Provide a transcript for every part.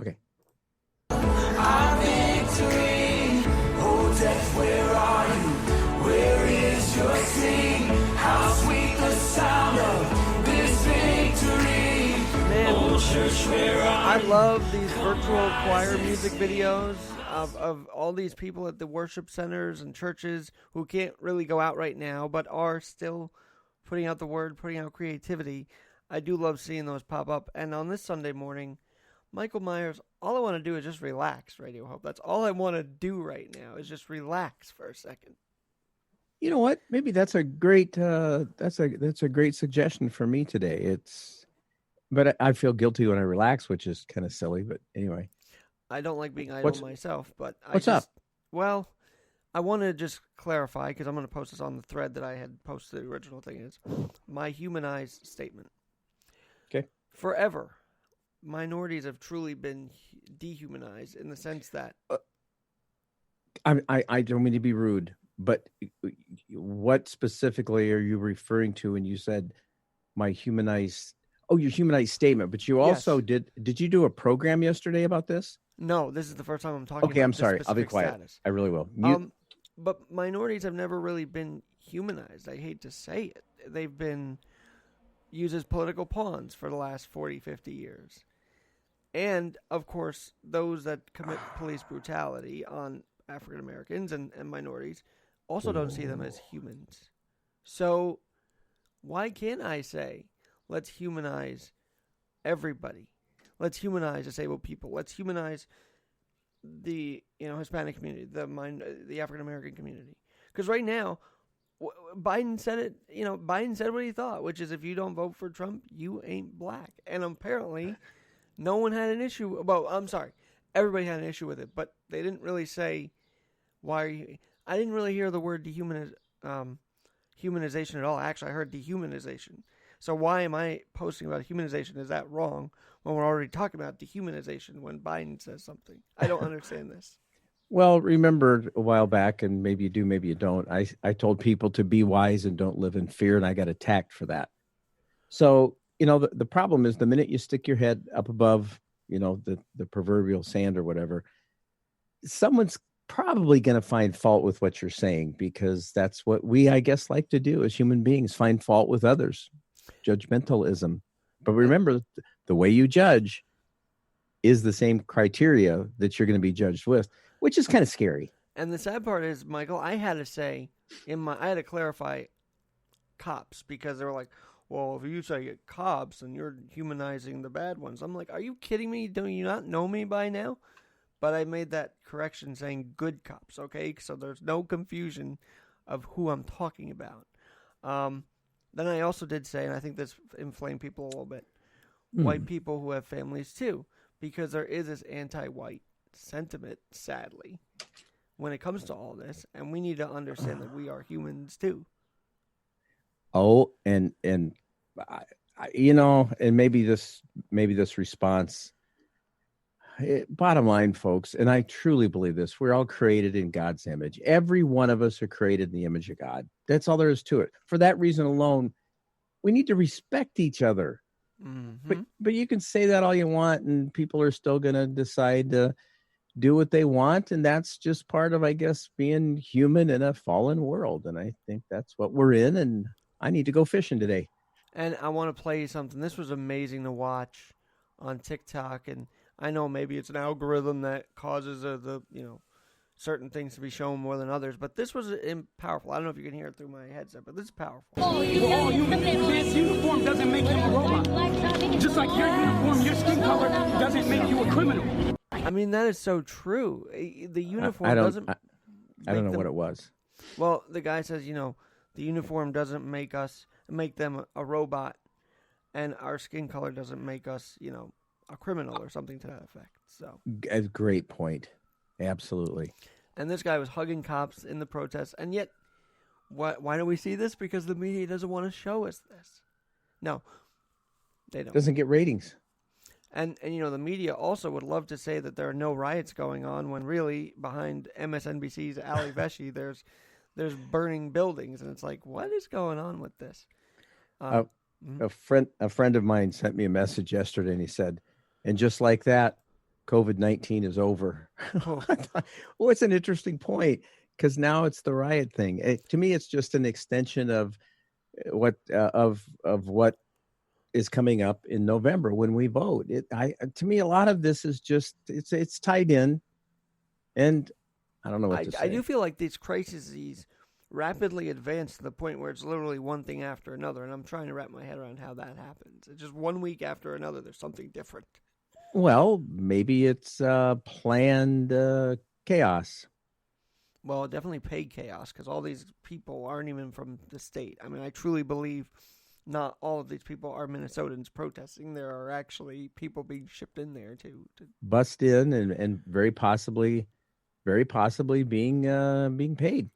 Okay. Our victory, oh death, where are you? Where is your sting? How sweet the sound of this victory. Man, Oh church, where are I love these virtual choir music videos of all these people at the worship centers and churches who can't really go out right now, but are still putting out the word, putting out creativity. I do love seeing those pop up. And on this Sunday morning, Michael Myers, all I want to do is just relax, Radio Hope. That's all I want to do right now is just relax for a second. You know what? Maybe that's a great that's a great suggestion for me today. But I feel guilty when I relax, which is kind of silly. But anyway, I don't like being idle What's- myself, but what's up? Well, I want to just clarify because I'm going to post this on the thread that I had posted. The original thing is my humanized statement. Okay. Forever, minorities have truly been dehumanized in the sense that I don't mean to be rude, but what specifically are you referring to when you said my humanized? Oh, your humanized statement. But you also Yes. did you do a program yesterday about this? no, this is the first time I'm talking. Okay, about I'm this sorry. I'll be specific quiet. status. I really will. But minorities have never really been humanized. I hate to say it. They've been used as political pawns for the last 40, 50 years. And, of course, those that commit police brutality on African Americans and minorities also don't see them as humans. So, why can't I say, let's humanize everybody? Let's humanize disabled people. Let's humanize the Hispanic community, the African American community. Because right now, Biden said it. Biden said what he thought, which is if you don't vote for Trump, you ain't black. And apparently, no one had an issue. Well, I'm sorry, everybody had an issue with it, but they didn't really say why. I didn't really hear the word humanization at all. Actually, I heard dehumanization. So why am I posting about humanization? Is that wrong when we're already talking about dehumanization when Biden says something? I don't understand this. Well, remember a while back, and maybe you do, maybe you don't. I told people to be wise and don't live in fear, and I got attacked for that. So, the problem is the minute you stick your head up above, the proverbial sand or whatever, someone's probably going to find fault with what you're saying because that's what we, I guess, like to do as human beings, find fault with others, judgmentalism. But remember, the way you judge is the same criteria that you're going to be judged with, which is kind of scary. And the sad part is, Michael, I had to say I had to clarify cops because they were like, well, if you say cops and you're humanizing the bad ones, I'm like, are you kidding me? Don't you not know me by now? But I made that correction saying good cops, okay? So there's no confusion of who I'm talking about. Then I also did say, and I think this inflamed people a little bit, white people who have families too, because there is this anti-white sentiment, sadly, when it comes to all this, and we need to understand that we are humans too. Oh, and maybe this response. Bottom line, folks, and I truly believe this: we're all created in God's image. Every one of us are created in the image of God. That's all there is to it. For that reason alone, we need to respect each other. Mm-hmm. But you can say that all you want, and people are still going to decide to do what they want, and that's just part of, I guess, being human in a fallen world. And I think that's what we're in. And I need to go fishing today. And I want to play you something. This was amazing to watch on TikTok, and I know maybe it's an algorithm that causes certain things to be shown more than others, but this was powerful. I don't know if you can hear it through my headset, but this is powerful. We're all human. This uniform doesn't make you a robot. Just like your uniform, your skin color doesn't make you a criminal. I mean, that is so true. The uniform I don't doesn't know what it was. Well, the guy says, the uniform doesn't make them a robot, and our skin color doesn't make us, a criminal or something to that effect. So A great point. Absolutely. And this guy was hugging cops in the protests, and yet, why do we see this? Because the media doesn't want to show us this. No, they don't. Doesn't get ratings. And the media also would love to say that there are no riots going on when really behind MSNBC's Ali Veshi there's burning buildings, and it's like, what is going on with this? A friend of mine sent me a message yesterday, and he said, and just like that, COVID-19 is over. Oh. Well, it's an interesting point because now it's the riot thing. To me, it's just an extension of what is coming up in November when we vote. To me, a lot of this is just it's tied in, and I don't know what to say. I do feel like these crises rapidly advance to the point where it's literally one thing after another, and I'm trying to wrap my head around how that happens. It's just one week after another, there's something different. Well, maybe it's planned chaos. Well, definitely paid chaos because all these people aren't even from the state. I mean, I truly believe not all of these people are Minnesotans protesting. There are actually people being shipped in there to Bust in and very possibly being paid.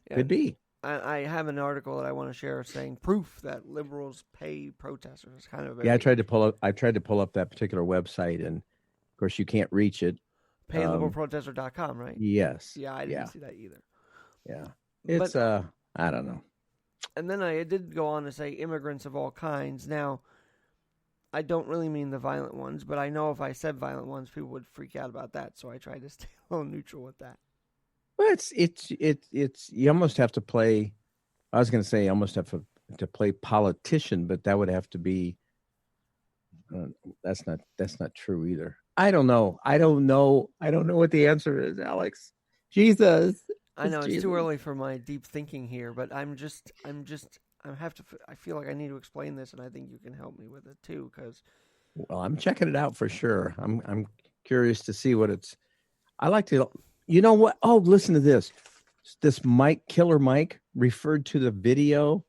Yeah, Could be. I have an article that I want to share saying proof that liberals pay protesters. It's kind of Yeah, I tried to pull up that particular website, and of course you can't reach it. payliberalprotester.com, right? Yes. Yeah, I didn't see that either. Yeah. It's But- I don't know. And then I did go on to say immigrants of all kinds. Now, I don't really mean the violent ones, but I know if I said violent ones, people would freak out about that. So I tried to stay a little neutral with that. Well, it's you almost have to play. I was going to say you almost have to play politician, but that would have to be. That's not true either. I don't know what the answer is, Alex. Jesus. I know it's Jesus. too early for my deep thinking here, but I feel like I need to explain this, and I think you can help me with it too, because Well, I'm checking it out for sure. I'm curious to see what it's. I like to. You know what? Oh, listen to this. This Killer Mike referred to the video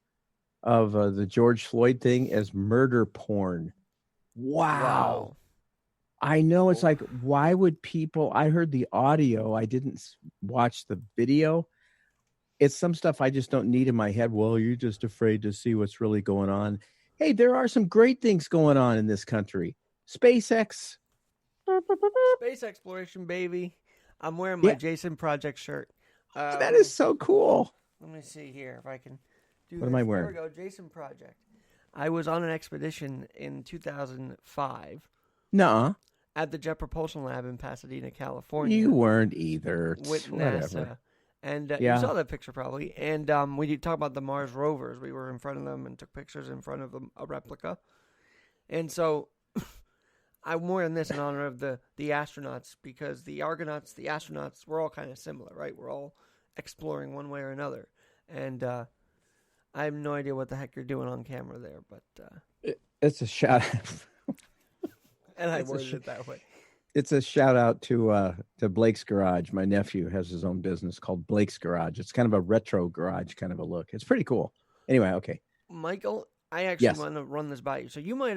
of the George Floyd thing as murder porn. Wow. I know it's like, why would people? I heard the audio. I didn't watch the video. It's some stuff I just don't need in my head. Well, you're just afraid to see what's really going on. Hey, there are some great things going on in this country. SpaceX. space exploration, baby. I'm wearing my Jason Project shirt. That is so cool. Let me see here if I can do What am I wearing? There we go, Jason Project. I was on an expedition in 2005 Nuh-uh. at the Jet Propulsion Lab in Pasadena, California. You weren't either. With Whatever. NASA. And Yeah. you saw that picture probably. And we did talk about the Mars rovers. We were in front of them and took pictures in front of a replica. And so I'm wearing this in honor of the astronauts because the Argonauts, the astronauts, we're all kind of similar, right? We're all exploring one way or another. And I have no idea what the heck you're doing on camera there, but It's a shout. and I It's a worded it that way. It's a shout out to Blake's Garage. My nephew has his own business called Blake's Garage. It's kind of a retro garage kind of a look. It's pretty cool. Anyway, okay. Michael, I actually Yes. want to run this by you. So you might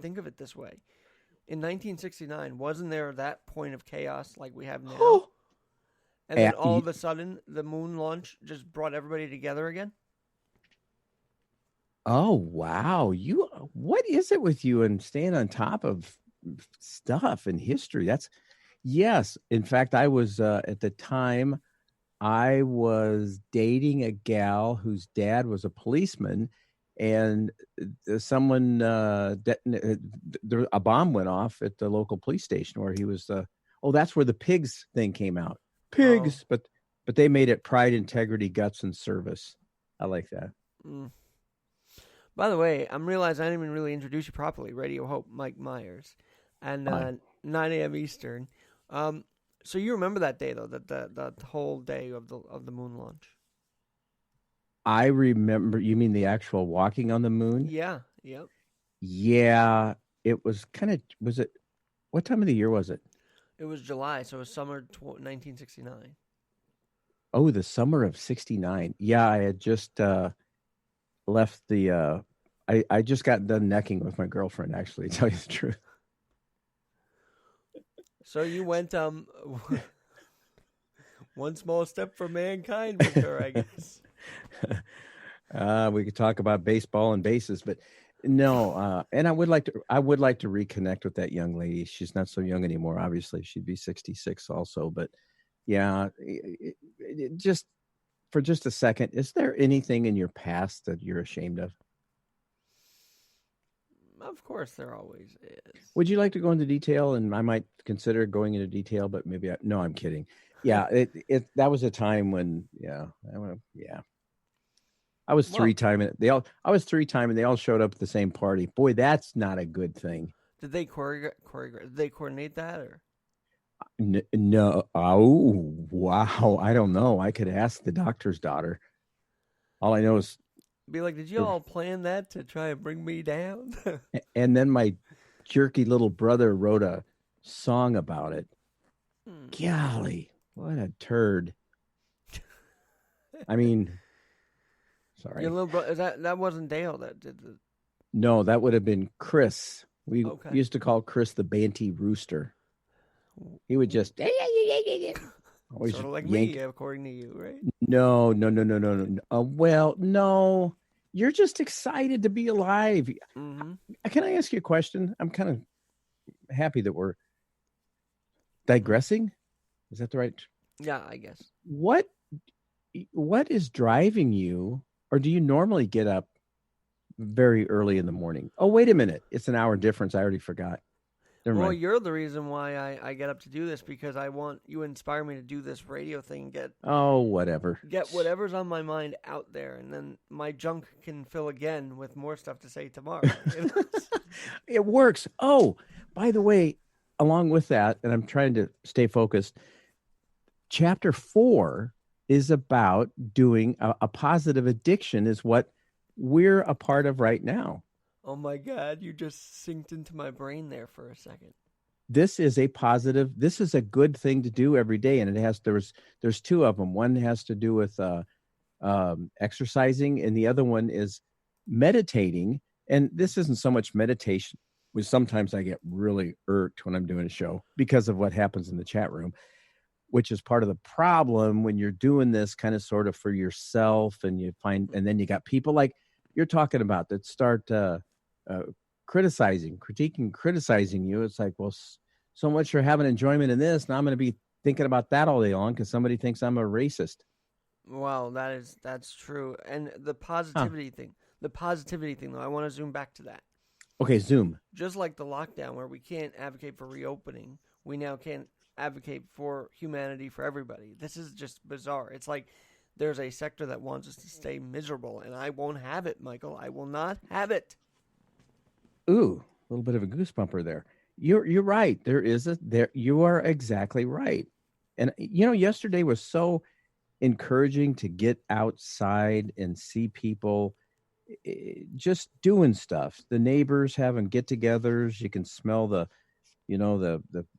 think of it this way. In 1969, wasn't there that point of chaos like we have now? Oh. And then all of a sudden, the moon launch just brought everybody together again? Oh, wow. What is it with you and staying on top of stuff and history? Yes. In fact, I was at the time I was dating a gal whose dad was a policeman, and someone a bomb went off at the local police station where he was. That's where the pigs thing came out. Pigs, but they made it pride, integrity, guts, and service. I like that. Mm. By the way, I'm realizing I didn't even really introduce you properly. Radio Hope, Mike Myers, and 9 a.m. Eastern. So you remember that day though, that whole day of the moon launch? I remember. You mean the actual walking on the moon? Yeah. Yep. Yeah, it was kind of. Was it? What time of the year was it? It was July, so it was summer 1969. Oh, the summer of '69. Yeah, I had just left the. I just got done necking with my girlfriend. Actually, to tell you the truth. So you went one small step for mankind with her, I guess. We could talk about baseball and bases, but no. And I would like to reconnect with that young lady. She's not so young anymore. Obviously, she'd be 66 also. But yeah, just for just a second, is there anything in your past that you're ashamed of? Of course, there always is. Would you like to go into detail? And I might consider going into detail, but maybe no, I'm kidding. Yeah, that was a time when I was three-time. I was three-time, and they all showed up at the same party. Boy, that's not a good thing. Did they Did they coordinate that or? No. Oh, wow. I don't know. I could ask the doctor's daughter. All I know is, be like, did you all plan that to try and bring me down? and then my jerky little brother wrote a song about it. Golly, what a turd. I mean, sorry. Your little brother, that wasn't Dale that did the. No, that would have been Chris. We used to call Chris the Banty Rooster. He would just always sort of like yank. me, according to you, right? No. Well, no. You're just excited to be alive. Mm-hmm. Can I ask you a question? I'm kind of happy that we're digressing. Is that the right? Yeah, I guess. What is driving you, or do you normally get up very early in the morning? Oh, wait a minute. It's an hour difference. I already forgot. Never mind. You're the reason why I get up to do this, because I want you to inspire me to do this radio thing. Get whatever's on my mind out there, and then my junk can fill again with more stuff to say tomorrow. It works. Oh, by the way, along with that, and I'm trying to stay focused, chapter 4 is about doing a positive addiction, is what we're a part of right now. Oh my God, you just synced into my brain there for a second. This is a good thing to do every day. And there's two of them. One has to do with exercising, and the other one is meditating. And this isn't so much meditation, which sometimes I get really irked when I'm doing a show because of what happens in the chat room, which is part of the problem when you're doing this kind of sort of for yourself, and and then you got people like you're talking about that start criticizing you. It's like, well, so much for having enjoyment in this. Now I'm going to be thinking about that all day long because somebody thinks I'm a racist. Well, that's true. And the positivity thing, though, I want to zoom back to that. Okay, zoom. Just like the lockdown, where we can't advocate for reopening, we now can't advocate for humanity for everybody. This is just bizarre. It's like there's a sector that wants us to stay miserable, and I won't have it, Michael. I will not have it. Ooh, a little bit of a goosebumper there. You're right. You are exactly right. And yesterday was so encouraging to get outside and see people just doing stuff. The neighbors having get-togethers. You can smell the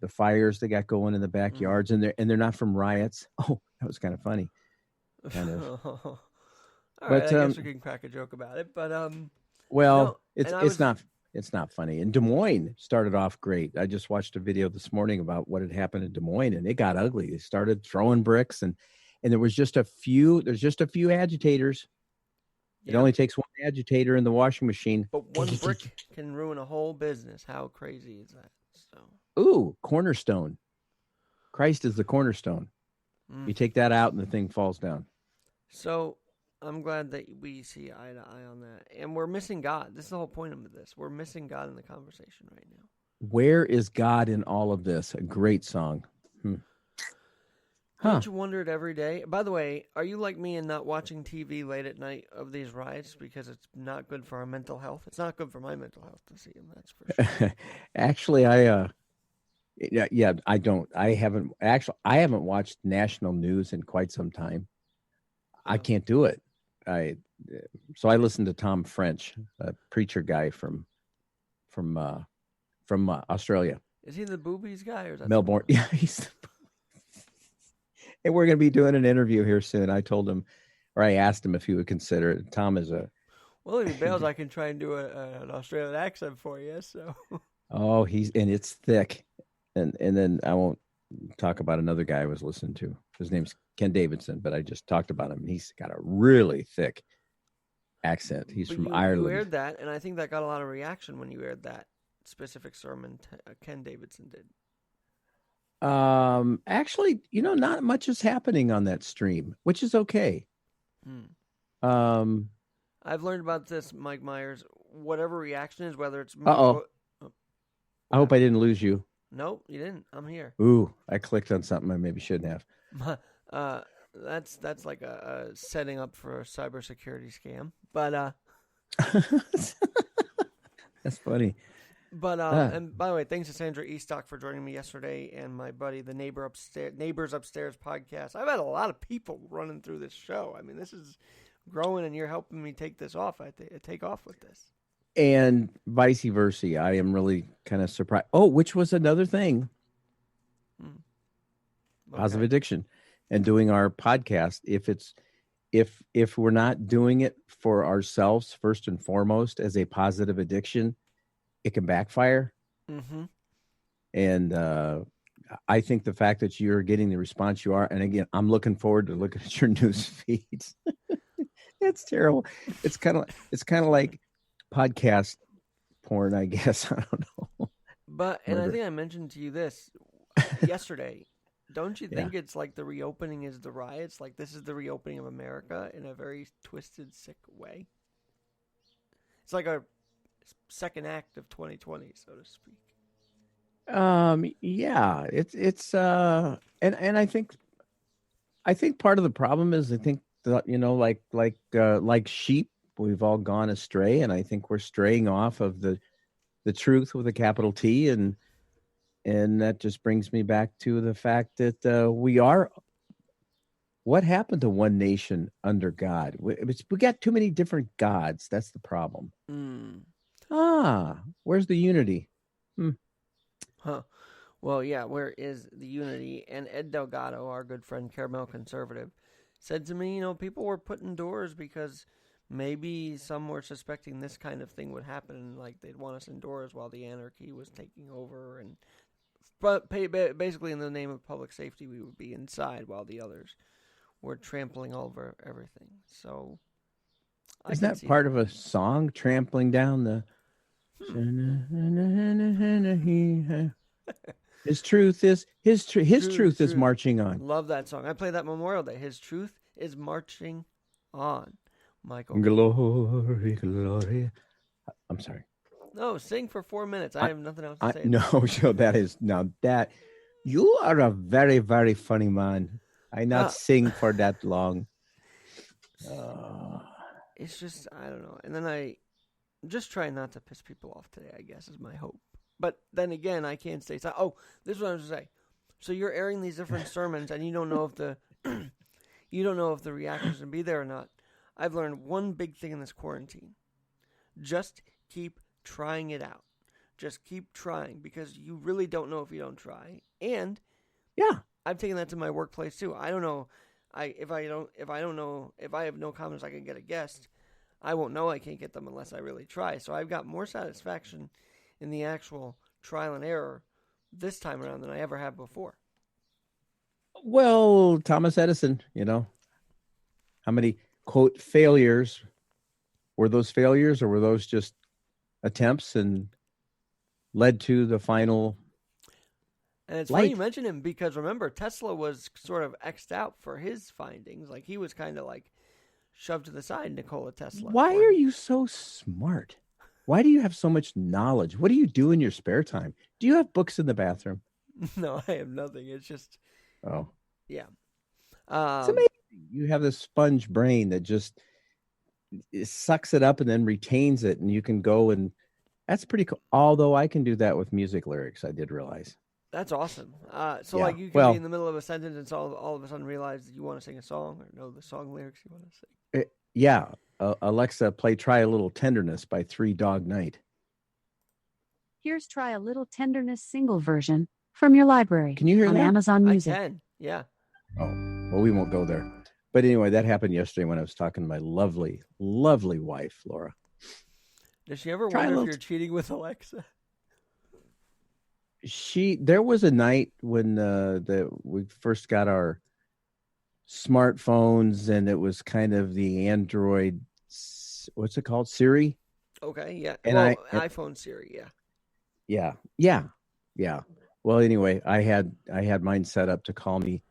fires they got going in the backyards, and they're not from riots. Oh, that was kind of funny. Kind of. All right, I guess we can crack a joke about it, but it's not funny. And Des Moines started off great. I just watched a video this morning about what had happened in Des Moines, and it got ugly. They started throwing bricks, and there's just a few agitators. Yeah. It only takes one agitator in the washing machine. But one brick can ruin a whole business. How crazy is that? Ooh, cornerstone. Christ is the cornerstone. You take that out and the thing falls down. So I'm glad that we see eye to eye on that. And we're missing God. This is the whole point of this. We're missing God in the conversation right now. Where is God in all of this? A great song. Don't you wonder it every day? By the way, are you like me and not watching TV late at night of these riots because it's not good for our mental health? It's not good for my mental health to see them, that's for sure. Actually, I don't. I haven't watched national news in quite some time. I can't do it. So I listen to Tom French, a preacher guy from Australia. Is he the boobies guy, or is that Melbourne? Yeah, he's. And we're going to be doing an interview here soon. I told him, or I asked him if he would consider it. Tom is a. Well, if he bails, I can try and do an Australian accent for you. So. Oh, it's thick, and then I won't talk about another guy I was listening to. His name's Ken Davidson, but I just talked about him. He's got a really thick accent. He's from Ireland. You aired that, and I think that got a lot of reaction when you aired that specific sermon Ken Davidson did. Actually, not much is happening on that stream, which is okay. I've learned about this, Mike Myers. whatever reaction is, whether it's me Uh-oh. I hope I didn't lose you. Nope, you didn't. I'm here. Ooh, I clicked on something I maybe shouldn't have. That's like a setting up for a cybersecurity scam. But That's funny. But and by the way, thanks to Sandra Eastock for joining me yesterday, and my buddy, the Neighbors Upstairs podcast. I've had a lot of people running through this show. I mean, this is growing, and you're helping me take this off. Take off with this, and vice versa. I am really kind of surprised. Oh, which was another thing. Okay. Positive addiction, and doing our podcast. If we're not doing it for ourselves first and foremost as a positive addiction, it can backfire. Mm-hmm. And I think the fact that you're getting the response you are, and again, I'm looking forward to looking at your news feeds. It's terrible. It's kind of like podcast porn, I guess. I don't know. But and I think I mentioned to you this yesterday. Don't you think it's like the reopening is the riots? Like this is the reopening of America in a very twisted, sick way. It's like a second act of 2020, so to speak. Yeah, it's and I think part of the problem is I think that, like sheep, we've all gone astray, and I think we're straying off of the truth with a capital T, and that just brings me back to the fact that we are. What happened to one nation under God? We got too many different gods. That's the problem. Where's the unity? Huh. Well, yeah, where is the unity? And Ed Delgado, our good friend, Caramel Conservative, said to me, people were put indoors because maybe some were suspecting this kind of thing would happen, like they'd want us indoors while the anarchy was taking over, but basically in the name of public safety, we would be inside while the others were trampling over everything. So, isn't that part of a song, trampling down the... His truth is marching on. Love that song. I played that Memorial Day. His truth is marching on. Michael. Glory, glory. I'm sorry. No, sing for 4 minutes. I have nothing else to say. No, Joe, that you are a very, very funny man. I not sing for that long. It's just, I don't know. And then I just try not to piss people off today, I guess, is my hope. But then again, I can't stay silent. Oh, this is what I was going to say. So you're airing these different sermons, and you don't know if the reactions will be there or not. I've learned one big thing in this quarantine. Just keep trying it out. Just keep trying, because you really don't know if you don't try. And yeah, I've taken that to my workplace too. I don't know. If I have no confidence I can get a guest, I won't know I can't get them unless I really try. So I've got more satisfaction in the actual trial and error this time around than I ever have before. Well, Thomas Edison, how many, quote, failures, were those failures, or were those just attempts and led to the final And it's light? funny you mention him, because remember, Tesla was sort of X'd out for his findings. Like, he was kind of like shoved to the side, Nikola Tesla. Why are you so smart? Why do you have so much knowledge? What do you do in your spare time? Do you have books in the bathroom? No, I have nothing. It's just... Oh. Yeah. It's amazing. You have this sponge brain that just sucks it up and then retains it, and you can go and... That's pretty cool. Although I can do that with music lyrics, I did realize. That's awesome. So, Yeah. like, you can be in the middle of a sentence and all of a sudden realize that you want to sing a song or know the song lyrics you want to sing. Yeah. Alexa, Try a Little Tenderness by Three Dog Night. Here's Try a Little Tenderness single version from your library. Can you hear on that? Amazon Music. I can, yeah. Oh, well, we won't go there. But anyway, that happened yesterday when I was talking to my lovely, lovely wife, Laura. Does she ever wonder if you're cheating with Alexa? There was a night when we first got our smartphones, and it was kind of the Android, what's it called? Siri? Okay, yeah. And iPhone Siri, yeah. Yeah. Well, anyway, I had mine set up to call me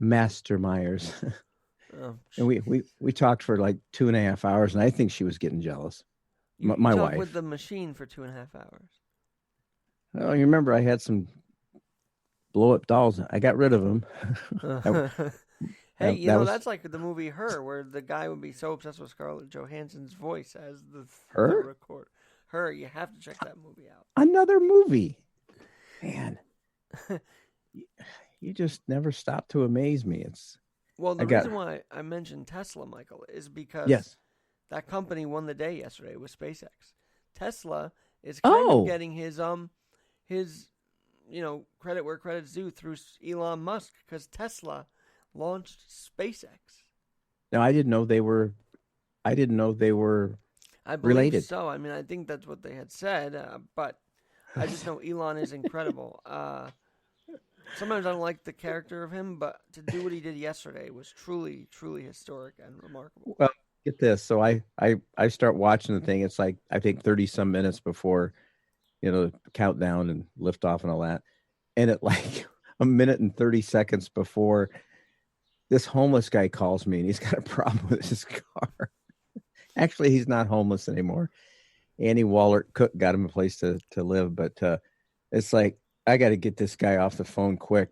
Master Myers. Oh, and we talked for like 2.5 hours, and I think she was getting jealous. My talked wife. with the machine for 2.5 hours. Oh, you remember I had some blow up dolls. I got rid of them. Hey, that was that's like the movie Her, where the guy would be so obsessed with Scarlett Johansson's voice as the Her? record. Her, you have to check that movie out. another movie. Man, you just never stop to amaze me. Well, the I got- reason why I mentioned Tesla, Michael, is because Yes. that company won the day yesterday with SpaceX. Tesla is kind of getting his credit where credit's due through Elon Musk, because Tesla launched SpaceX. No, I didn't know they were. I believe related. so. I mean, I think that's what they had said, but I just know Elon is incredible. Sometimes I don't like the character of him, but to do what he did yesterday was truly, truly historic and remarkable. Well, get this. So I start watching the thing. It's like I think 30 some minutes before, countdown and lift off and all that, and at like a minute and 30 seconds before, this homeless guy calls me and he's got a problem with his car. Actually, he's not homeless anymore. Annie Wallert Cook got him a place to live, but it's like, I got to get this guy off the phone quick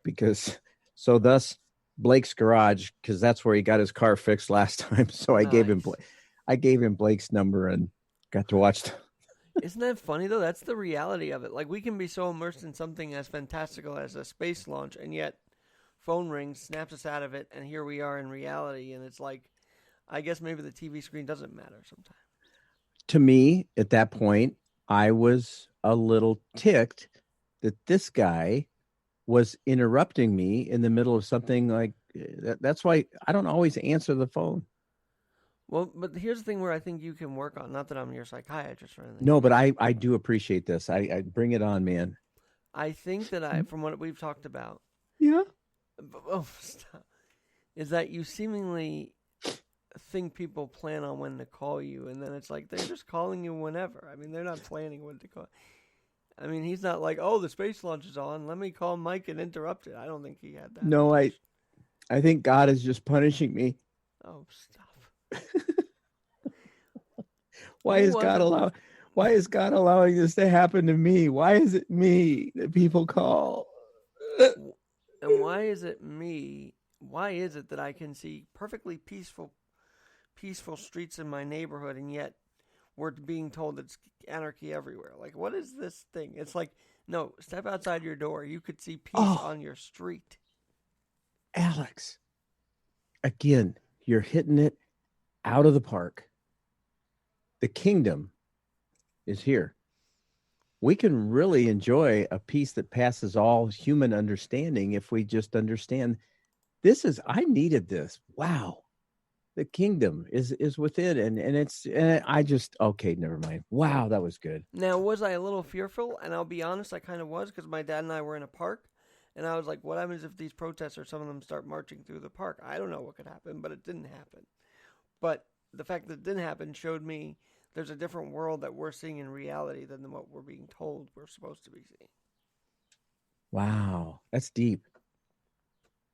thus Blake's Garage, because that's where he got his car fixed last time. So I gave him Blake's number and got to watch. Isn't that funny though? That's the reality of it. Like, we can be so immersed in something as fantastical as a space launch, and yet phone rings, snaps us out of it, and here we are in reality. And it's like, I guess maybe the TV screen doesn't matter sometimes. To me, at that point, I was a little ticked that this guy was interrupting me in the middle of something like that. That's why I don't always answer the phone. Well, but here's the thing where I think you can work on. Not that I'm your psychiatrist or anything. No, but I do appreciate this. I bring it on, man. I think that from what we've talked about, Yeah. oh, stop, is that you seemingly think people plan on when to call you, and then it's like they're just calling you whenever. I mean, they're not planning when to call. I mean, he's not like, oh, the space launch is on, let me call Mike and interrupt it. I don't think he had that. No, I think God is just punishing me. Oh, stop. Why is God allowing this to happen to me? Why is it me that people call? And why is it me? Why is it that I can see perfectly peaceful streets in my neighborhood, and yet we're being told it's anarchy everywhere? Like, what is this thing? It's like, no, step outside your door. You could see peace on your street. Alex, again, you're hitting it out of the park. The kingdom is here. We can really enjoy a peace that passes all human understanding if we just understand I needed this. Wow. The kingdom is within, and I just, okay, never mind. Wow, that was good. Now, was I a little fearful? And I'll be honest, I kind of was, because my dad and I were in a park, and I was like, what happens if these protesters, some of them start marching through the park? I don't know what could happen, but it didn't happen. But the fact that it didn't happen showed me there's a different world that we're seeing in reality than what we're being told we're supposed to be seeing. Wow, that's deep.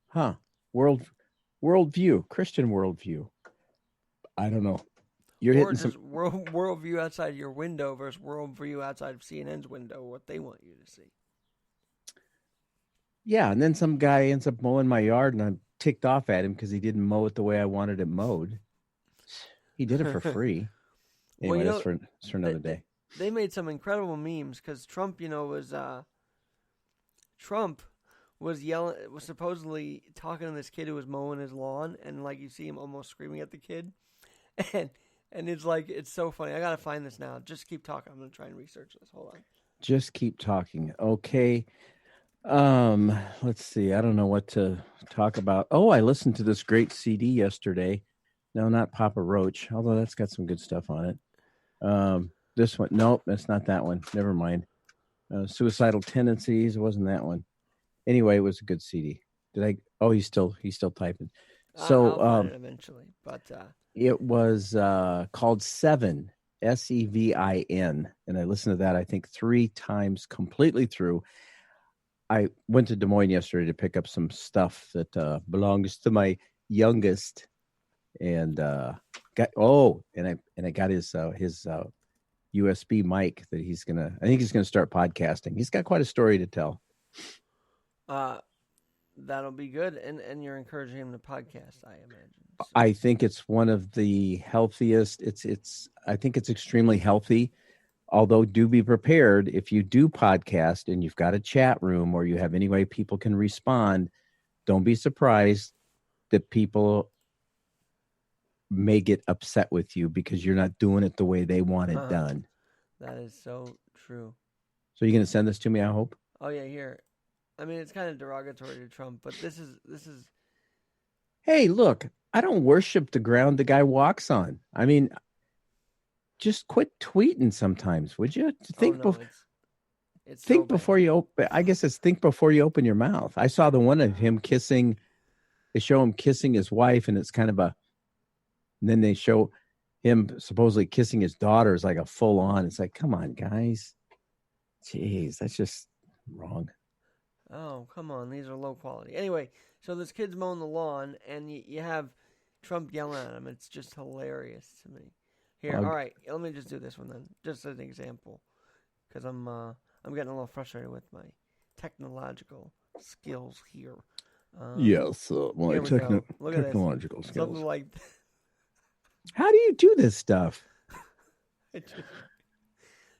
Huh. Worldview, Christian worldview. I don't know. You're or hitting just some worldview outside your window versus worldview outside of CNN's window, what they want you to see. Yeah, and then some guy ends up mowing my yard, and I'm ticked off at him because he didn't mow it the way I wanted it mowed. He did it for free. Anyway, that's for another day. They made some incredible memes because Trump, was supposedly talking to this kid who was mowing his lawn, and like you see him almost screaming at the kid, and it's like, it's so funny. I gotta find this now. Just keep talking. I'm gonna try and research this. Hold on. Just keep talking. Okay. Let's see. I don't know what to talk about. Oh, I listened to this great CD yesterday. No, not Papa Roach, although that's got some good stuff on it. This one, nope, that's not that one. Never mind. Suicidal Tendencies, it wasn't that one. Anyway, it was a good CD. He's still typing. So I'll find it eventually, but it was called Sevin, Sevin, and I listened to that I think 3 times completely through. I went to Des Moines yesterday to pick up some stuff that belongs to my youngest, and I got his USB mic that I think he's gonna start podcasting. He's got quite a story to tell. That'll be good. And you're encouraging him to podcast, I imagine. So. I think it's one of the healthiest. I think it's extremely healthy. Although do be prepared if you do podcast and you've got a chat room or you have any way people can respond, don't be surprised that people may get upset with you because you're not doing it the way they want it done. That is so true. So you're going to send this to me, I hope? Oh yeah, here. I mean, it's kind of derogatory to Trump, but this is. Hey, look, I don't worship the ground the guy walks on. I mean, just quit tweeting sometimes, would you? Think think before you open. I guess it's think before you open your mouth. I saw the one of him kissing. They show him kissing his wife, and it's kind of a. And then they show him supposedly kissing his daughter. It's like a full on. It's like, come on, guys. Jeez, that's just wrong. Oh, come on. These are low quality. Anyway, so this kid's mowing the lawn, and you have Trump yelling at him. It's just hilarious to me. Here, all right. Let me just do this one then, just as an example, because I'm getting a little frustrated with my technological skills here. Yes, my technological skills. Something like. How do you do this stuff?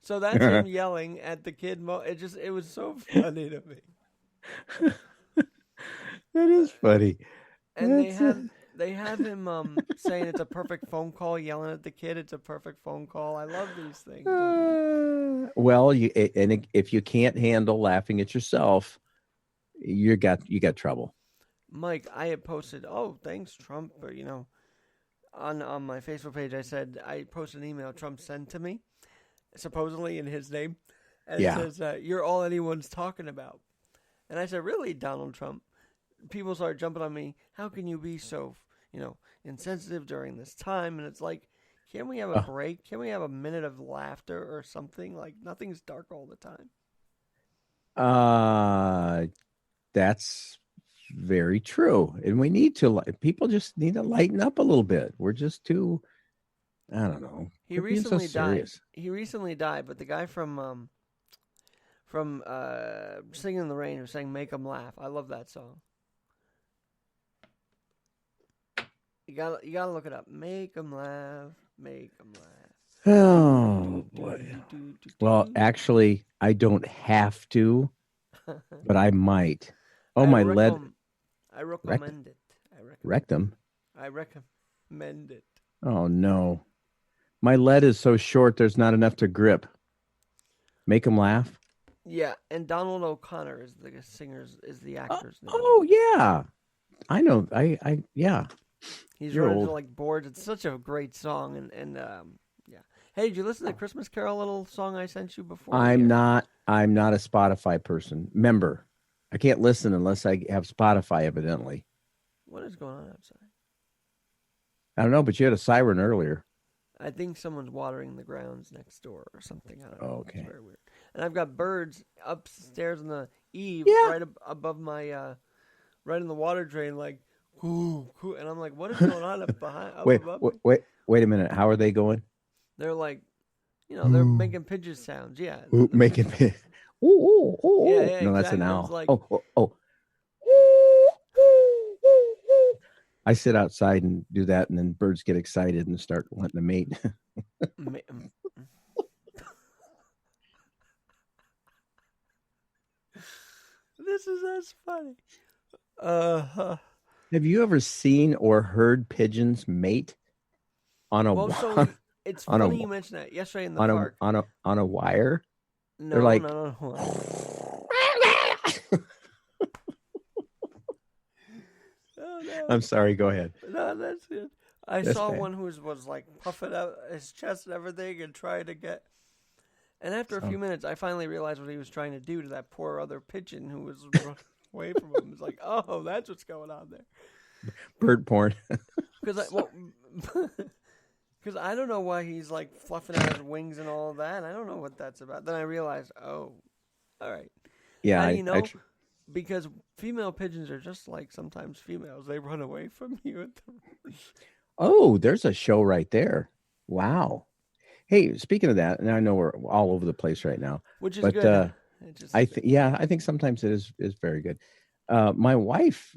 So that's him yelling at the kid. It was so funny to me. That is funny. And they have him saying it's a perfect phone call, yelling at the kid. It's a perfect phone call. I love these things. Well, if you can't handle laughing at yourself, you got trouble. Mike, I had posted, oh, thanks, Trump. Or, on my Facebook page, I said I posted an email Trump sent to me, supposedly in his name, and it says, "You're all anyone's talking about." And I said, "Really, Donald Trump?" People started jumping on me. How can you be so, insensitive during this time? And it's like, can't we have a break? Can we have a minute of laughter or something? Like nothing's dark all the time. That's very true, and we need to. People just need to lighten up a little bit. We're just too. I don't know. He recently died. He recently died, but the guy from Singing in the Rain who sang "Make 'Em Laugh," I love that song. You gotta look it up. Make 'em laugh, make 'em laugh. Oh boy. Well, actually, I don't have to, but I might. Oh, my lead. I recommend it. Rectum. I recommend it. Oh no, my lead is so short. There's not enough to grip. Make 'em laugh. Yeah, and Donald O'Connor is the singer's the actor's name. Oh yeah, I know. I yeah. He's running into like boards. It's such a great song, and yeah. Hey, did you listen to the Christmas Carol little song I sent you before? I'm not a Spotify person. Member. I can't listen unless I have Spotify, evidently. What is going on outside? I don't know, but you had a siren earlier. I think someone's watering the grounds next door or something. I don't know. Oh, okay. It's very weird. And I've got birds upstairs on the eave right above my, right in the water drain, like, coo, coo. And I'm like, what is going on up behind? Wait a minute. How are they going? They're like, they're making pigeon sounds. Yeah. Making pigeon. Ooh. Yeah, no, that's exactly. an owl. Like, oh. I sit outside and do that, and then birds get excited and start wanting to mate. This is funny. Have you ever seen or heard pigeons mate on a? So it's funny you mentioned that. Yesterday in the park on a wire. No, they're like. No. Oh, no. I'm sorry. Go ahead. No, that's it. I saw one who was like puffing out his chest and everything and trying to get. And after a few minutes, I finally realized what he was trying to do to that poor other pigeon who was running away from him. It's like, oh, that's what's going on there. Bird porn. Because I don't know why he's like fluffing out his wings and all of that. I don't know what that's about. Then I realized, oh, all right. Yeah, how do you know? Because female pigeons are just like sometimes females. They run away from you. Oh, there's a show right there. Wow. Hey, speaking of that, and I know we're all over the place right now, which is but good. It just, I think sometimes it is very good. My wife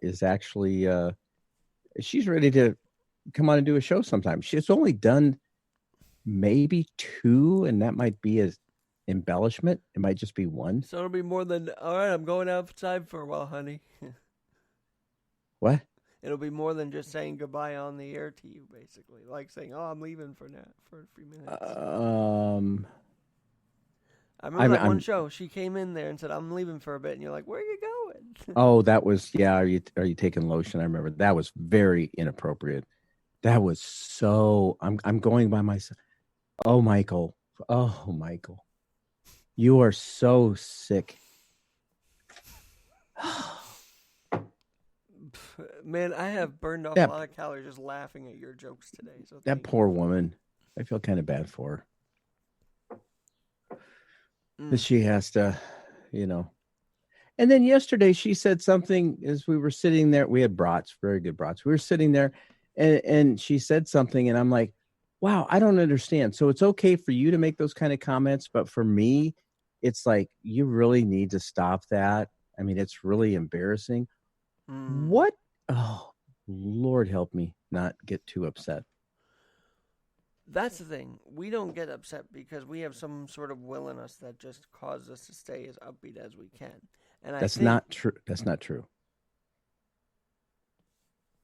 is actually she's ready to come on and do a show sometime. She's only done maybe 2, and that might be a embellishment. It might just be 1. so it'll be more than, all right, I'm going outside for a while, honey. What? It'll be more than just saying goodbye on the air to you, basically. Like saying, oh, I'm leaving for a few minutes. I remember that one show. She came in there and said, I'm leaving for a bit. And you're like, where are you going? Oh, that was, yeah. Are you taking lotion? I remember that was very inappropriate. That was so, I'm going by myself. Oh, Michael. Oh, Michael. You are so sick. Man, I have burned off a lot of calories just laughing at your jokes today. So that poor woman. I feel kind of bad for her. That she has to, And then yesterday she said something as we were sitting there. We had brats, very good brats. We were sitting there and she said something and I'm like, wow, I don't understand. So it's okay for you to make those kind of comments, but for me, it's like, you really need to stop that. I mean, it's really embarrassing. What? Oh, Lord help me not get too upset. That's the thing. We don't get upset because we have some sort of will in us that just causes us to stay as upbeat as we can. And that's not true. That's not true.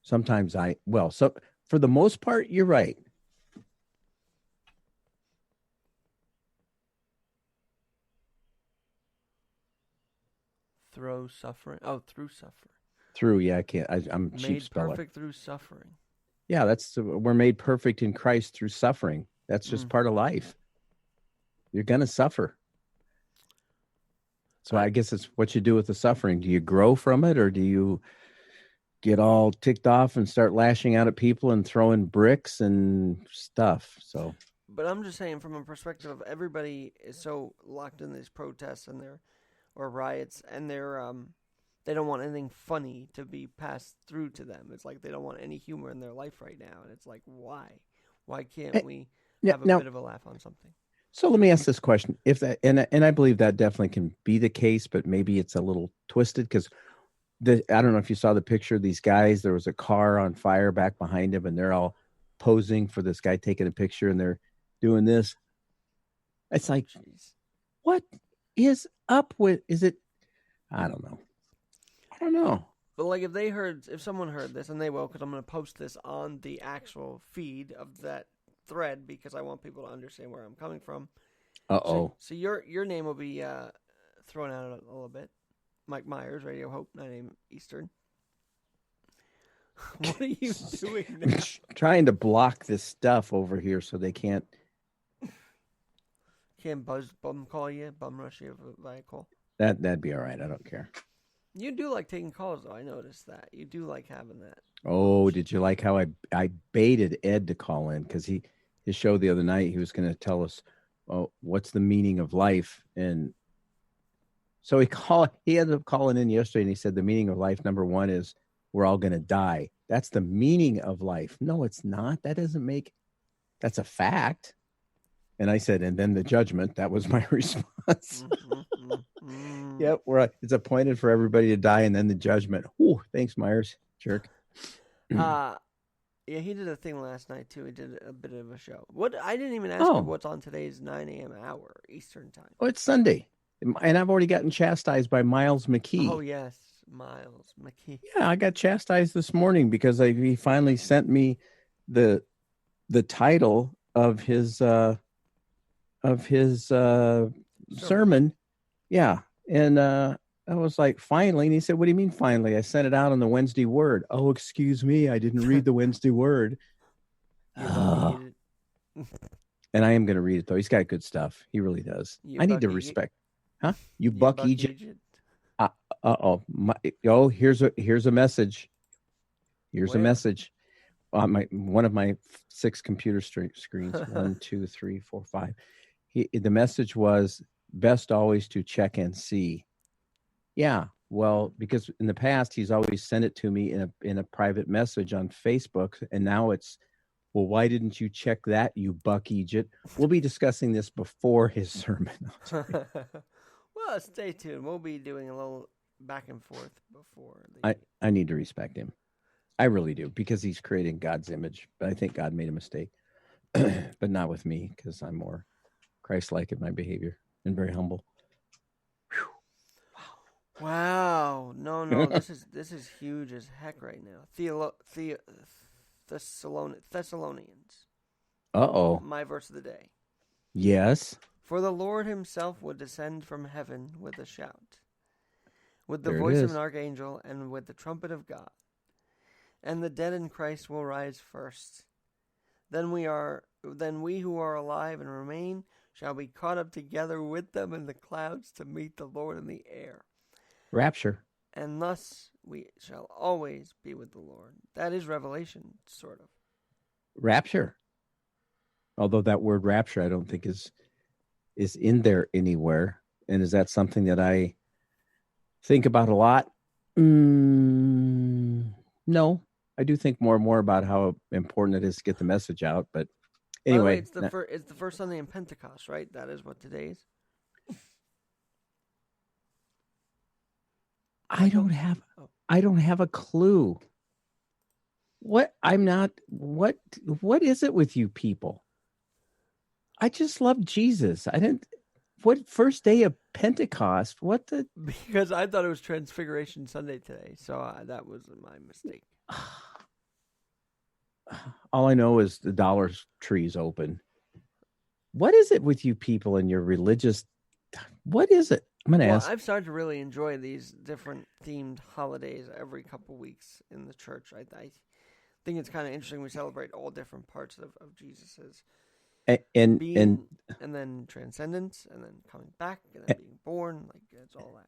Sometimes so for the most part, you're right. Through suffering. Oh, through suffering. Through, yeah, I can't. I'm a cheap speller. Made perfect through suffering. Yeah, we're made perfect in Christ through suffering. That's just part of life. You're gonna suffer. So I guess it's what you do with the suffering. Do you grow from it, or do you get all ticked off and start lashing out at people and throwing bricks and stuff? So, but I'm just saying, from a perspective of everybody is so locked in these protests and or riots, and they don't want anything funny to be passed through to them. It's like they don't want any humor in their life right now, and it's like, why? Why can't we have a bit of a laugh on something? So let me ask this question: if that, and I believe that definitely can be the case, but maybe it's a little twisted because I don't know if you saw the picture of these guys. There was a car on fire back behind him, and they're all posing for this guy taking a picture, and they're doing this. It's like, what is up with? Is it? I don't know. But like, if someone heard this, and they will, because I'm going to post this on the actual feed of that thread because I want people to understand where I'm coming from. So your name will be thrown out a little bit. Mike Myers, Radio Hope, 9 a.m. Eastern. What are you doing now? Trying to block this stuff over here so they can't bum rush you via call. That'd be all right. I don't care. You do like taking calls, though. I noticed that. You do like having that. Oh, did you like how I baited Ed to call in? Because his show the other night, he was going to tell us, what's the meaning of life? And so he ended up calling in yesterday, and he said the meaning of life, number 1, is we're all going to die. That's the meaning of life. No, it's not. That's a fact. And I said, and then the judgment. That was my response. Yep, it's appointed for everybody to die, and then the judgment. Ooh, thanks, Myers. Jerk. Yeah, he did a thing last night too. He did a bit of a show. I didn't even ask you what's on today's 9 a.m. hour Eastern time. Oh, it's Sunday, and I've already gotten chastised by Miles McKee. Oh yes, Miles McKee. Yeah, I got chastised this morning because he finally sent me the title of his sermon. Yeah. And I was like, finally. And he said, what do you mean finally? I sent it out on the Wednesday Word. Oh, excuse me. I didn't read the Wednesday Word. And I am going to read it, though. He's got good stuff. He really does. I need to respect. Huh? You buck Egypt. Here's a message. Here's a message. One of my 6 computer screens. 1, 2, 3, 4, 5. The message was, best always to check and see. Yeah, well, because in the past he's always sent it to me in a private message on Facebook, and now it's Well, why didn't you check that, you buck Egypt? We'll be discussing this before his sermon. Well, stay tuned. We'll be doing a little back and forth before. I need to respect him. I really do, because he's creating God's image. But I think God made a mistake, but not with me, because I'm more Christ-like in my behavior and very humble. Wow. No, this is huge as heck right now. Thessalonians. Uh-oh. My verse of the day. Yes. For the Lord himself would descend from heaven with a shout, with the There it voice of is. an archangel, and with the trumpet of God. And the dead in Christ will rise first. Then we who are alive and remain shall be caught up together with them in the clouds to meet the Lord in the air. Rapture. And thus we shall always be with the Lord. That is Revelation, sort of. Rapture. Although that word rapture, I don't think is in there anywhere. And is that something that I think about a lot? No. I do think more and more about how important it is to get the message out. But anyway. By the way, it's the first Sunday in Pentecost, right? That is what today is. I don't have a clue. What is it with you people? I just love Jesus. What first day of Pentecost? Because I thought it was Transfiguration Sunday today, so that was my mistake. All I know is the Dollar Tree's open. What is it with you people and your religious? What is it? I'm going to ask. I've started to really enjoy these different themed holidays every couple weeks in the church. I think it's kind of interesting. We celebrate all different parts of Jesus's and being, and then transcendence, and then coming back, and then being born. Like, it's all that.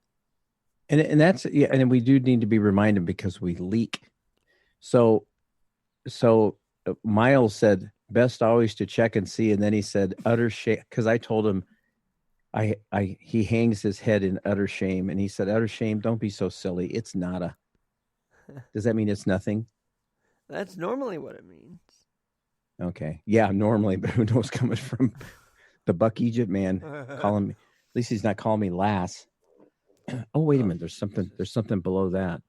And that's, yeah. And we do need to be reminded, because we leak. So Miles said, best always to check and see. And then he said, utter shame. Because I told him, he hangs his head in utter shame. And he said, utter shame, don't be so silly. It's nada. Does that mean it's nothing? That's normally what it means. Okay. Yeah, normally, but who knows, coming from the Buck Egypt man calling me. At least he's not calling me lass. Oh, wait a minute. There's something below that.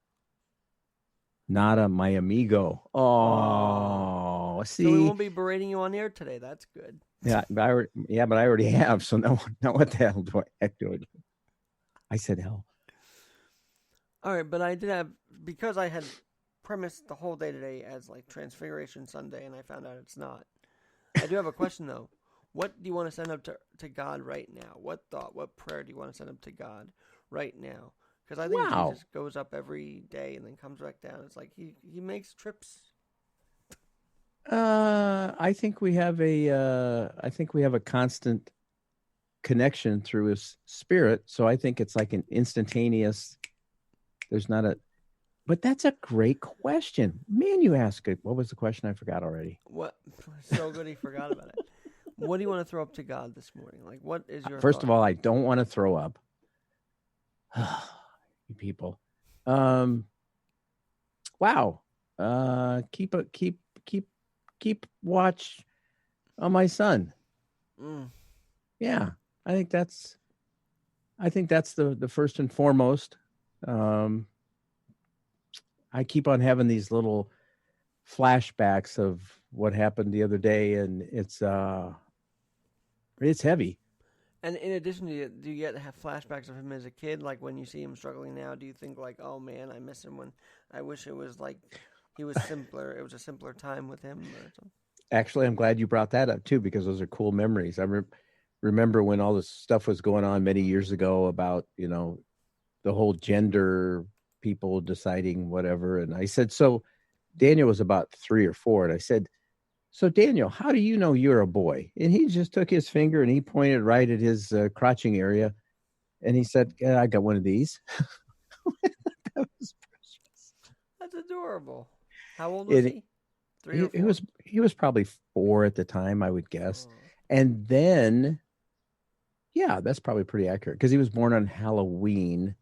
Nada, my amigo. Oh, see. So we won't be berating you on air today. That's good. Yeah, but I already have. So now what the hell do I do? I said hell. All right, but I did have, because I had premised the whole day today as like Transfiguration Sunday, and I found out it's not. I do have a question though. What do you want to send up to God right now? What prayer do you want to send up to God right now? Because I think Jesus goes up every day and then comes back down. It's like he makes trips. I think we have a constant connection through his spirit. So I think it's like an instantaneous. But that's a great question, man. You ask it. What was the question? I forgot already. What? So good, he forgot about it. What do you want to throw up to God this morning? Like, what is your First thought? of all, I don't want to throw up. You people. Wow. Keep watch on my son. Yeah, I think that's the first and foremost. I keep on having these little flashbacks of what happened the other day, and it's heavy. And in addition, do you get to have flashbacks of him as a kid? Like when you see him struggling now, do you think like, oh man, I miss him when I wish it was like he was simpler. It was a simpler time with him or something? Actually, I'm glad you brought that up too, because those are cool memories. I remember when all this stuff was going on many years ago about, the whole gender, people deciding whatever. And I said, so Daniel was about 3 or 4. And I said, so Daniel, how do you know you're a boy? And he just took his finger and he pointed right at his crotching area. And he said, yeah, I got one of these. That was precious. That's adorable. How old was he? 3 or 4? He was probably 4 at the time, I would guess. Oh. And then, yeah, that's probably pretty accurate, because he was born on Halloween.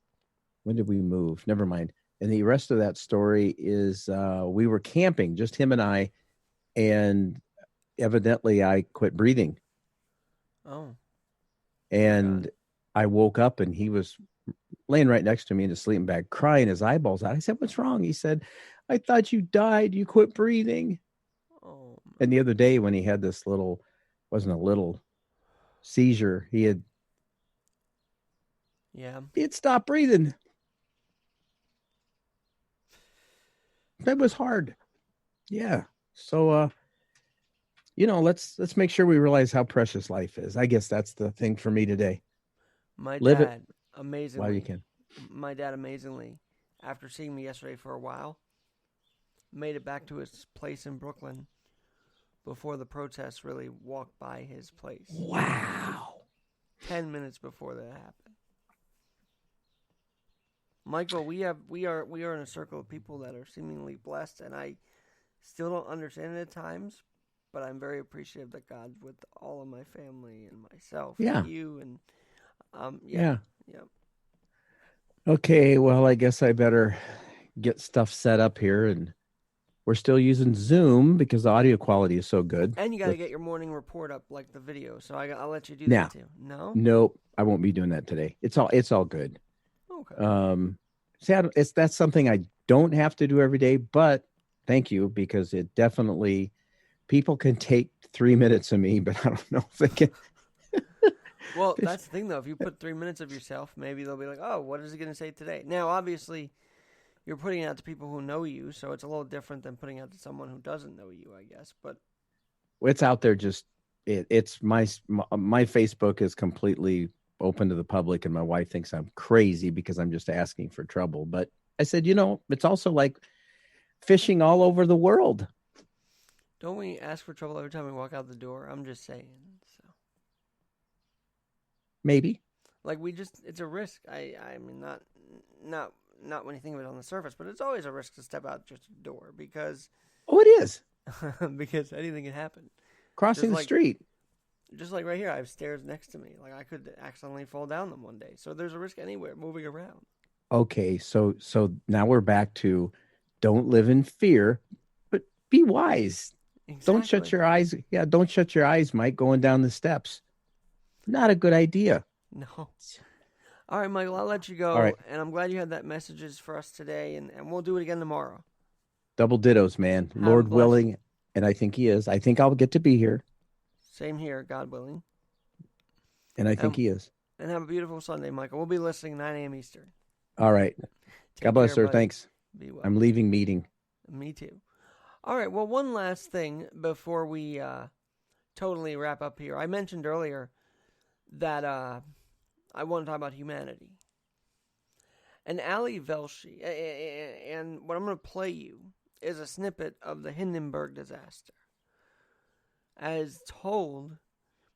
When did we move? Never mind. And the rest of that story is we were camping, just him and I. And evidently I quit breathing. Oh. And I woke up and he was laying right next to me in the sleeping bag, crying his eyeballs out. I said, "What's wrong?" He said, "I thought you died. You quit breathing." Oh. And the other day when he had this wasn't a little seizure, he had stopped breathing. That was hard. Yeah. So, let's make sure we realize how precious life is. I guess that's the thing for me today. My Live dad, it amazingly, while you can. My dad, amazingly, after seeing me yesterday for a while, made it back to his place in Brooklyn before the protests really walked by his place. Wow. 10 minutes before that happened. Michael, we are in a circle of people that are seemingly blessed, and I still don't understand it at times, but I'm very appreciative that God's with all of my family and myself and you and Yeah. Yep. Okay, well, I guess I better get stuff set up here, and we're still using Zoom because the audio quality is so good. And you got to get your morning report up like the video, so I'll let you do Now, that too. No? Nope, I won't be doing that today. It's all good. Okay. That's something I don't have to do every day, but thank you, because it definitely, people can take 3 minutes of me, but I don't know if they can. Well, that's the thing, though. If you put 3 minutes of yourself, maybe they'll be like, oh, what is he going to say today? Now, obviously, you're putting it out to people who know you, so it's a little different than putting it out to someone who doesn't know you, I guess. But it's out there. It's my Facebook is completely open to the public, and my wife thinks I'm crazy because I'm just asking for trouble. But I said, it's also like fishing all over the world. Don't we ask for trouble every time we walk out the door? I'm just saying. So maybe, like, it's a risk. I mean, not when you think of it on the surface, but it's always a risk to step out just a door because it is because anything can happen. Crossing the street. Just like right here, I have stairs next to me. Like, I could accidentally fall down them one day. So there's a risk anywhere moving around. Okay, so now we're back to don't live in fear, but be wise. Exactly. Don't shut your eyes. Yeah, don't shut your eyes, Mike, going down the steps. Not a good idea. No. All right, Michael, I'll let you go. All right. And I'm glad you had that messages for us today, and we'll do it again tomorrow. Double dittos, man. Lord willing, and I think he is. I think I'll get to be here. Same here, God willing. And I think he is. And have a beautiful Sunday, Michael. We'll be listening 9 a.m. Eastern. All right. God bless, sir. Buddy. Thanks. Be well. I'm leaving meeting. Me too. All right. Well, one last thing before we totally wrap up here. I mentioned earlier that I want to talk about humanity. And Ali Velshi, and what I'm going to play you is a snippet of the Hindenburg disaster, as told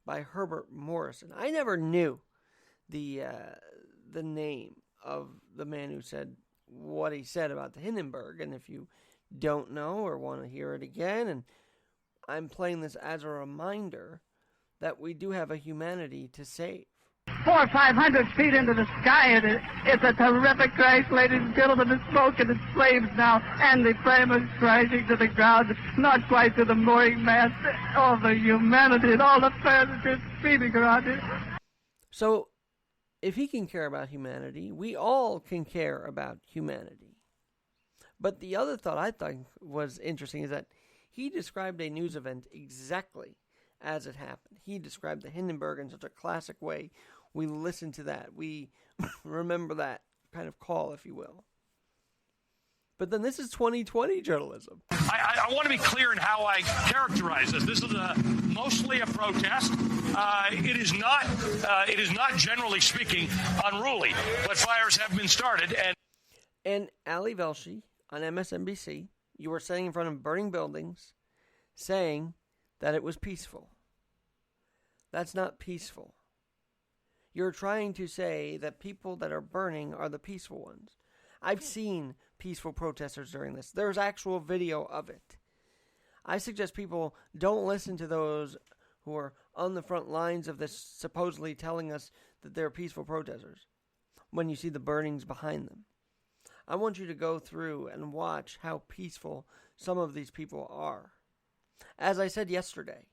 by Herbert Morrison. I never knew the name of the man who said what he said about the Hindenburg, and if you don't know or want to hear it again, and I'm playing this as a reminder that we do have a humanity to save. 400 or 500 feet into the sky. It's a terrific crash, ladies and gentlemen. The smoke and the flames now, and the flame is crashing to the ground, not quite to the mooring mast. All the humanity and all the passengers screaming around it. So, if he can care about humanity, we all can care about humanity. But the other thought I thought was interesting is that he described a news event exactly as it happened. He described the Hindenburg in such a classic way. We listen to that. We remember that kind of call, if you will. But then this is 2020 journalism. I want to be clear in how I characterize this. This is mostly a protest. It is not generally speaking unruly, but fires have been started. And Ali Velshi on MSNBC, you were sitting in front of burning buildings, saying that it was peaceful. That's not peaceful. You're trying to say that people that are burning are the peaceful ones. I've seen peaceful protesters during this. There's actual video of it. I suggest people don't listen to those who are on the front lines of this, supposedly telling us that they're peaceful protesters, when you see the burnings behind them. I want you to go through and watch how peaceful some of these people are. As I said yesterday,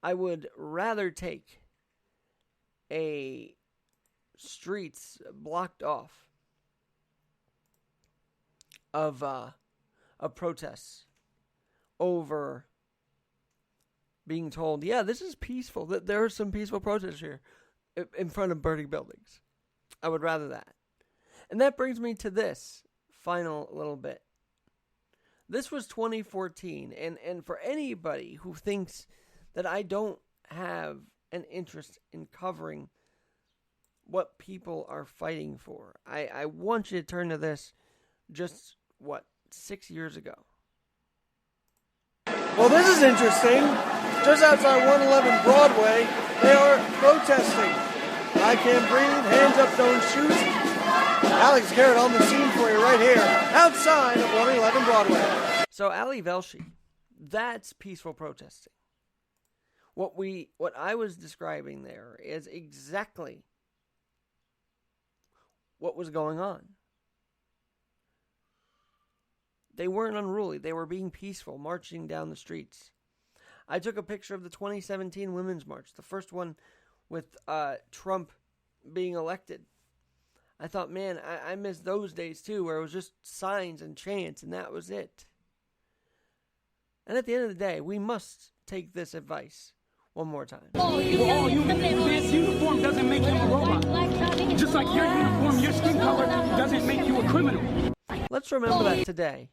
I would rather take a streets blocked off of protests over being told, yeah, this is peaceful, that there are some peaceful protests here in front of burning buildings. I would rather that. And that brings me to this final little bit. This was 2014, and for anybody who thinks that I don't have an interest in covering what people are fighting for, I want you to turn to this just, 6 years ago. Well, this is interesting. Just outside 111 Broadway, they are protesting. I can't breathe, hands up, don't shoot. Alex Garrett on the scene for you right here, outside of 111 Broadway. So Ali Velshi, that's peaceful protesting. What I was describing there is exactly what was going on. They weren't unruly. They were being peaceful, marching down the streets. I took a picture of the 2017 Women's March, the first one with Trump being elected. I thought, man, I miss those days too, where it was just signs and chants, and that was it. And at the end of the day, we must take this advice one more time. We're all human. This uniform doesn't make you a robot. Just like your uniform, your skin color doesn't make you a criminal. Let's remember that today.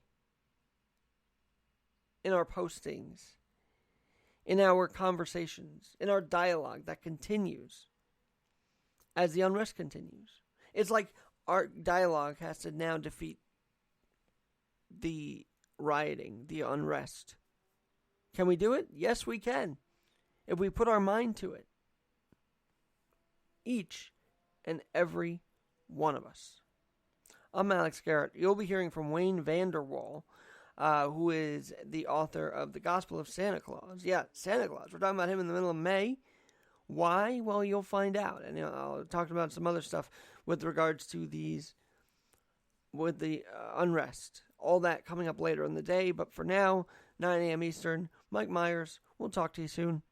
In our postings, in our conversations, in our dialogue that continues as the unrest continues. It's like our dialogue has to now defeat the rioting, the unrest. Can we do it? Yes, we can. If we put our mind to it. Each and every one of us. I'm Alex Garrett. You'll be hearing from Wayne Vanderwall, who is the author of The Gospel of Santa Claus. Yeah, Santa Claus. We're talking about him in the middle of May. Why? Well, you'll find out. And I'll talk about some other stuff with regards to with the unrest. All that coming up later in the day. But for now, 9 a.m. Eastern, Mike Myers. We'll talk to you soon.